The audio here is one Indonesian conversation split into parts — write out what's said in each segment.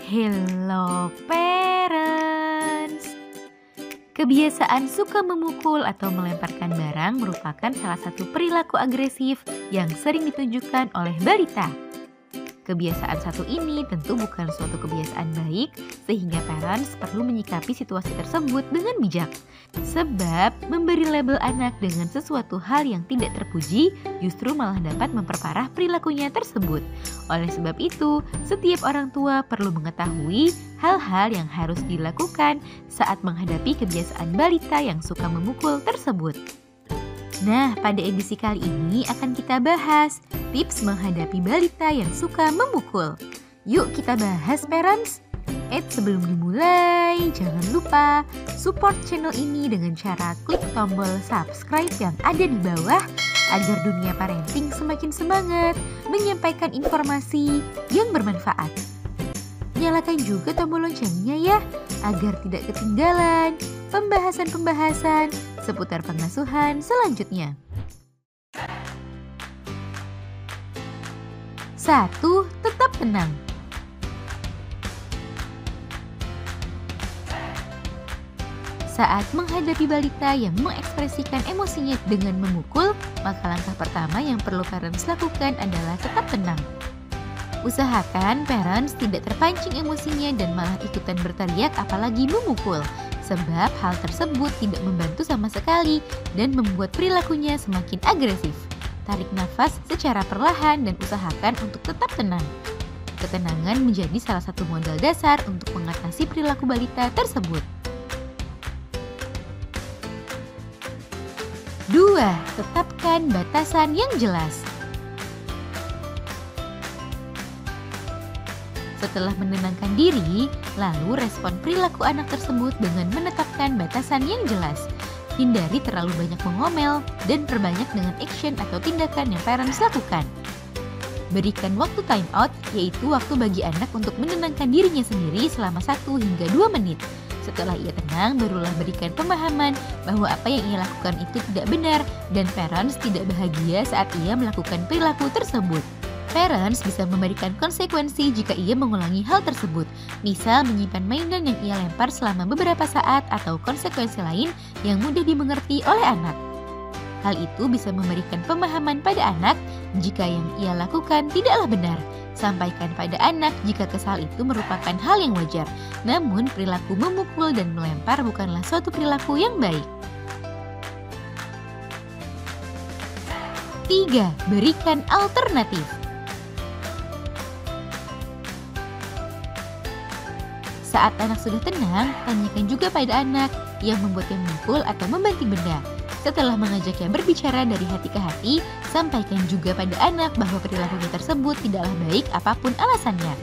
Hello parents. Kebiasaan suka memukul atau melemparkan barang merupakan salah satu perilaku agresif yang sering ditunjukkan oleh balita. Kebiasaan satu ini tentu bukan suatu kebiasaan baik, sehingga parents perlu menyikapi situasi tersebut dengan bijak. Sebab memberi label anak dengan sesuatu hal yang tidak terpuji justru malah dapat memperparah perilakunya tersebut. Oleh sebab itu, setiap orang tua perlu mengetahui hal-hal yang harus dilakukan saat menghadapi kebiasaan balita yang suka memukul tersebut. Nah, pada edisi kali ini akan kita bahas tips menghadapi balita yang suka memukul. Yuk kita bahas parents. Sebelum dimulai, jangan lupa support channel ini dengan cara klik tombol subscribe yang ada di bawah agar dunia parenting semakin semangat menyampaikan informasi yang bermanfaat. Nyalakan juga tombol loncengnya ya, agar tidak ketinggalan pembahasan-pembahasan seputar pengasuhan selanjutnya. 1. Tetap tenang. Saat menghadapi balita yang mengekspresikan emosinya dengan memukul, maka langkah pertama yang perlu parents lakukan adalah tetap tenang. Usahakan parents tidak terpancing emosinya dan malah ikutan berteriak apalagi memukul, sebab hal tersebut tidak membantu sama sekali dan membuat perilakunya semakin agresif. Tarik nafas secara perlahan dan usahakan untuk tetap tenang. Ketenangan menjadi salah satu modal dasar untuk mengatasi perilaku balita tersebut. 2. Tetapkan batasan yang jelas. Setelah menenangkan diri, lalu respon perilaku anak tersebut dengan menetapkan batasan yang jelas. Hindari terlalu banyak mengomel dan perbanyak dengan action atau tindakan yang parents lakukan. Berikan waktu time out, yaitu waktu bagi anak untuk menenangkan dirinya sendiri selama 1 hingga 2 menit. Setelah ia tenang, barulah berikan pemahaman bahwa apa yang ia lakukan itu tidak benar dan parents tidak bahagia saat ia melakukan perilaku tersebut. Parents bisa memberikan konsekuensi jika ia mengulangi hal tersebut, misal menyimpan mainan yang ia lempar selama beberapa saat atau konsekuensi lain yang mudah dimengerti oleh anak. Hal itu bisa memberikan pemahaman pada anak jika yang ia lakukan tidaklah benar. Sampaikan pada anak jika kesal itu merupakan hal yang wajar, namun perilaku memukul dan melempar bukanlah suatu perilaku yang baik. 3. Berikan alternatif. Saat anak sudah tenang, tanyakan juga pada anak yang membuatnya memukul atau membanting benda. Setelah mengajaknya berbicara dari hati ke hati, sampaikan juga pada anak bahwa perilakunya tersebut tidaklah baik apapun alasannya.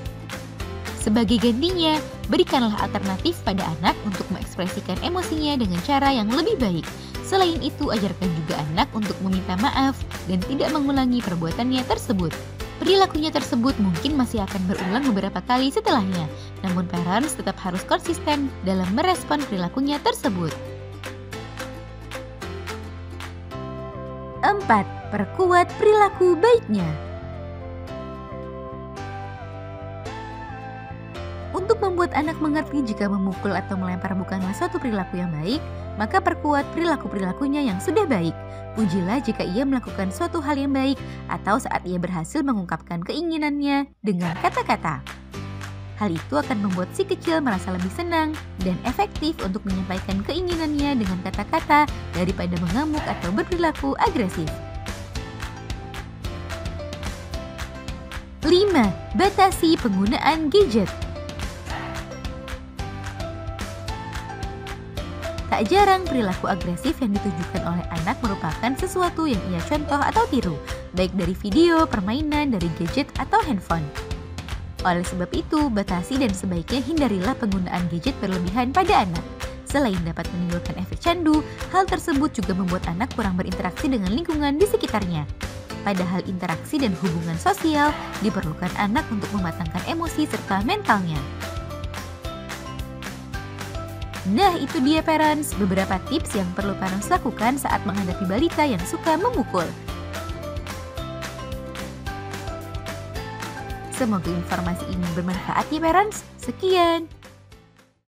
Sebagai gantinya, berikanlah alternatif pada anak untuk mengekspresikan emosinya dengan cara yang lebih baik. Selain itu, ajarkan juga anak untuk meminta maaf dan tidak mengulangi perbuatannya tersebut. Perilakunya tersebut mungkin masih akan berulang beberapa kali setelahnya, namun parents tetap harus konsisten dalam merespon perilakunya tersebut. 4. Perkuat perilaku baiknya. Untuk membuat anak mengerti jika memukul atau melempar bukanlah suatu perilaku yang baik, maka perkuat perilaku-perilakunya yang sudah baik. Pujilah jika ia melakukan suatu hal yang baik atau saat ia berhasil mengungkapkan keinginannya dengan kata-kata. Hal itu akan membuat si kecil merasa lebih senang dan efektif untuk menyampaikan keinginannya dengan kata-kata daripada mengamuk atau berperilaku agresif. 5. Batasi penggunaan gadget. Tak jarang perilaku agresif yang ditunjukkan oleh anak merupakan sesuatu yang ia contoh atau tiru, baik dari video, permainan, dari gadget, atau handphone. Oleh sebab itu, batasi dan sebaiknya hindarilah penggunaan gadget berlebihan pada anak. Selain dapat menimbulkan efek candu, hal tersebut juga membuat anak kurang berinteraksi dengan lingkungan di sekitarnya. Padahal interaksi dan hubungan sosial diperlukan anak untuk mematangkan emosi serta mentalnya. Nah, itu dia parents, beberapa tips yang perlu parents lakukan saat menghadapi balita yang suka memukul. Semoga informasi ini bermanfaat ya parents. Sekian.